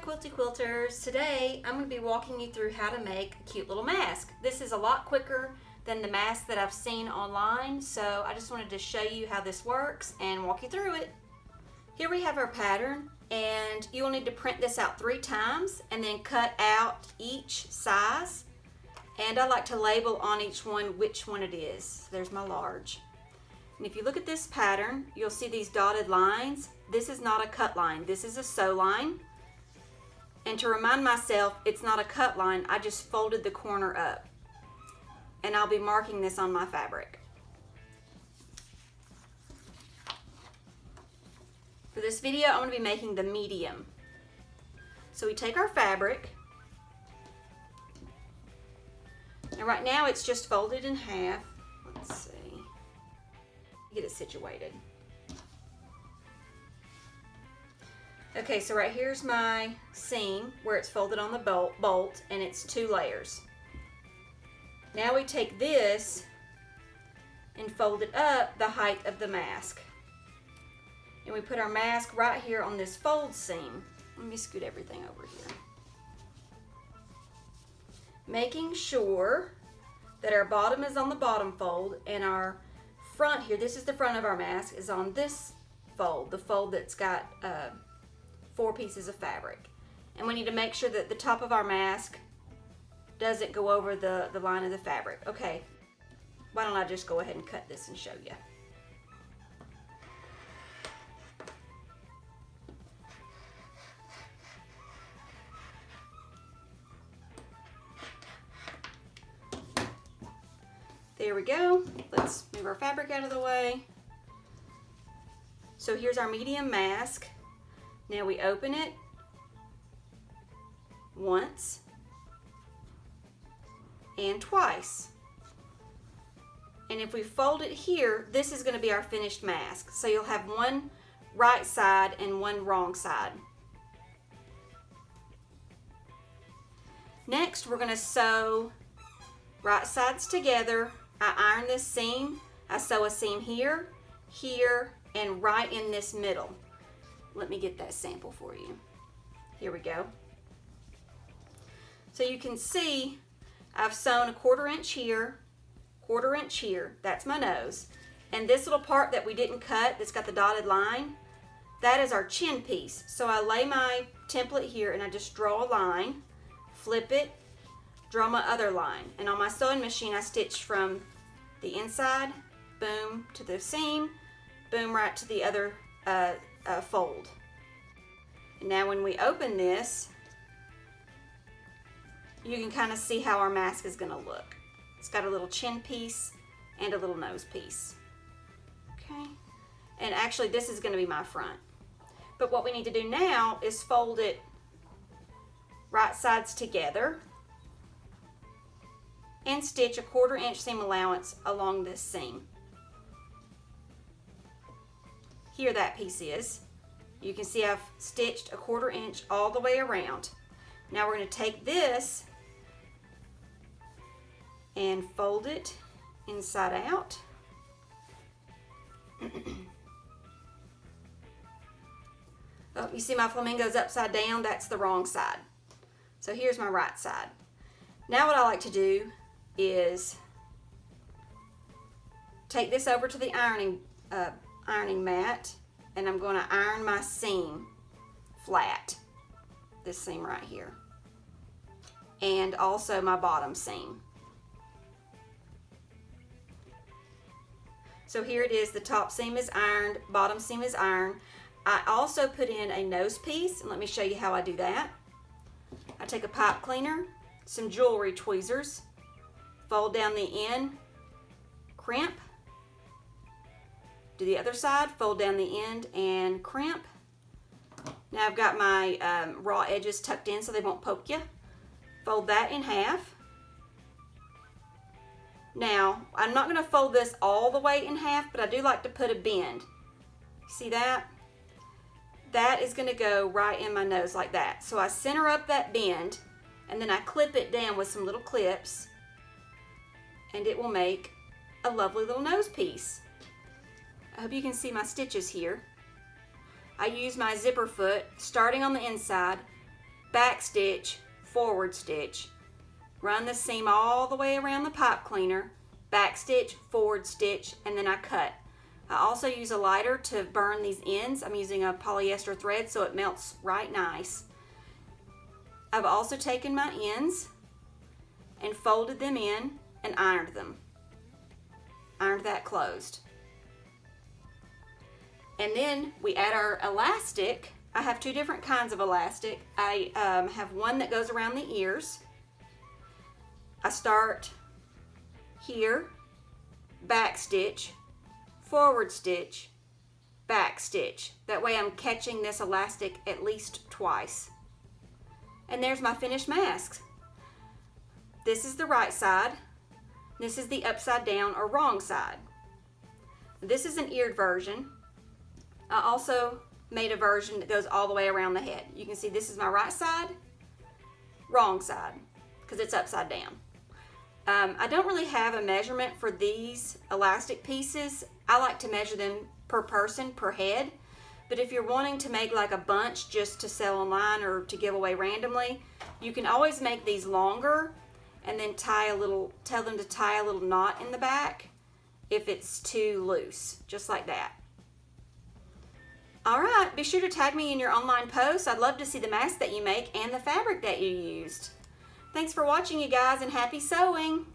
Quilty Quilters. Today I'm going to be walking you through how to make a cute little mask. This is a lot quicker than the mask that I've seen online, so I just wanted to show you how this works and walk you through it. Here we have our pattern, and you will need to print this out 3 times and then cut out each size. And I like to label on each one which one it is. There's my large. And if you look at this pattern, you'll see these dotted lines. This is not a cut line, this is a sew line. And to remind myself it's not a cut line, I just folded the corner up. And I'll be marking this on my fabric. For this video, I'm going to be making the medium. So we take our fabric, and right now it's just folded in half. Let's see, get it situated. Okay, so right here's my seam where it's folded on the bolt, and it's 2 layers. Now we take this and fold it up the height of the mask. And we put our mask right here on this fold seam. Let me scoot everything over here. Making sure that our bottom is on the bottom fold and our front here, this is the front of our mask, is on this fold, the fold that's got 4 pieces of fabric. And we need to make sure that the top of our mask doesn't go over the line of the fabric. Okay, why don't I just go ahead and cut this and show you. There we go. Let's move our fabric out of the way. So here's our medium mask. Now we open it once and twice. And if we fold it here, this is going to be our finished mask. So you'll have one right side and one wrong side. Next, we're going to sew right sides together. I iron this seam. I sew a seam here, here, and right in this middle. Let me get that sample for you. Here we go. So you can see I've sewn a 1/4 inch here, 1/4 inch here. That's my nose. And this little part that we didn't cut, that's got the dotted line, that is our chin piece. So I lay my template here and I just draw a line, flip it, draw my other line. And on my sewing machine, I stitch from the inside, boom, to the seam, boom, right to the other fold. And now when we open this, you can kind of see how our mask is going to look. It's got a little chin piece and a little nose piece. Okay, and actually this is going to be my front. But what we need to do now is fold it right sides together and stitch a 1/4 inch seam allowance along this seam. Here that piece is. You can see I've stitched a 1/4 inch all the way around. Now we're going to take this and fold it inside out. Oh, you see my flamingo's upside down? That's the wrong side. So here's my right side. Now what I like to do is take this over to the ironing mat, and I'm going to iron my seam flat, this seam right here, and also my bottom seam. So here it is, the top seam is ironed, bottom seam is ironed. I also put in a nose piece, and let me show you how I do that. I take a pipe cleaner, some jewelry tweezers, fold down the end, crimp. Do the other side, fold down the end and crimp. Now I've got my raw edges tucked in so they won't poke you. Fold that in half. Now, I'm not going to fold this all the way in half, but I do like to put a bend. See that? That is going to go right in my nose like that. So I center up that bend, and then I clip it down with some little clips, and it will make a lovely little nose piece. I hope you can see my stitches here. I use my zipper foot starting on the inside, back stitch, forward stitch. Run the seam all the way around the pipe cleaner, back stitch, forward stitch, and then I cut. I also use a lighter to burn these ends. I'm using a polyester thread so it melts right nice. I've also taken my ends and folded them in and ironed them. Ironed that closed. And then we add our elastic. I have two different kinds of elastic. I have one that goes around the ears. I start here, back stitch, forward stitch, back stitch. That way I'm catching this elastic at least twice. And there's my finished mask. This is the right side. This is the upside down or wrong side. This is an eared version. I also made a version that goes all the way around the head. You can see this is my right side, wrong side, because it's upside down. I don't really have a measurement for these elastic pieces. I like to measure them per person, per head. But if you're wanting to make like a bunch just to sell online or to give away randomly, you can always make these longer and then tell them to tie a little knot in the back if it's too loose, just like that. All right, be sure to tag me in your online posts. I'd love to see the mask that you make and the fabric that you used. Thanks for watching, you guys, and happy sewing!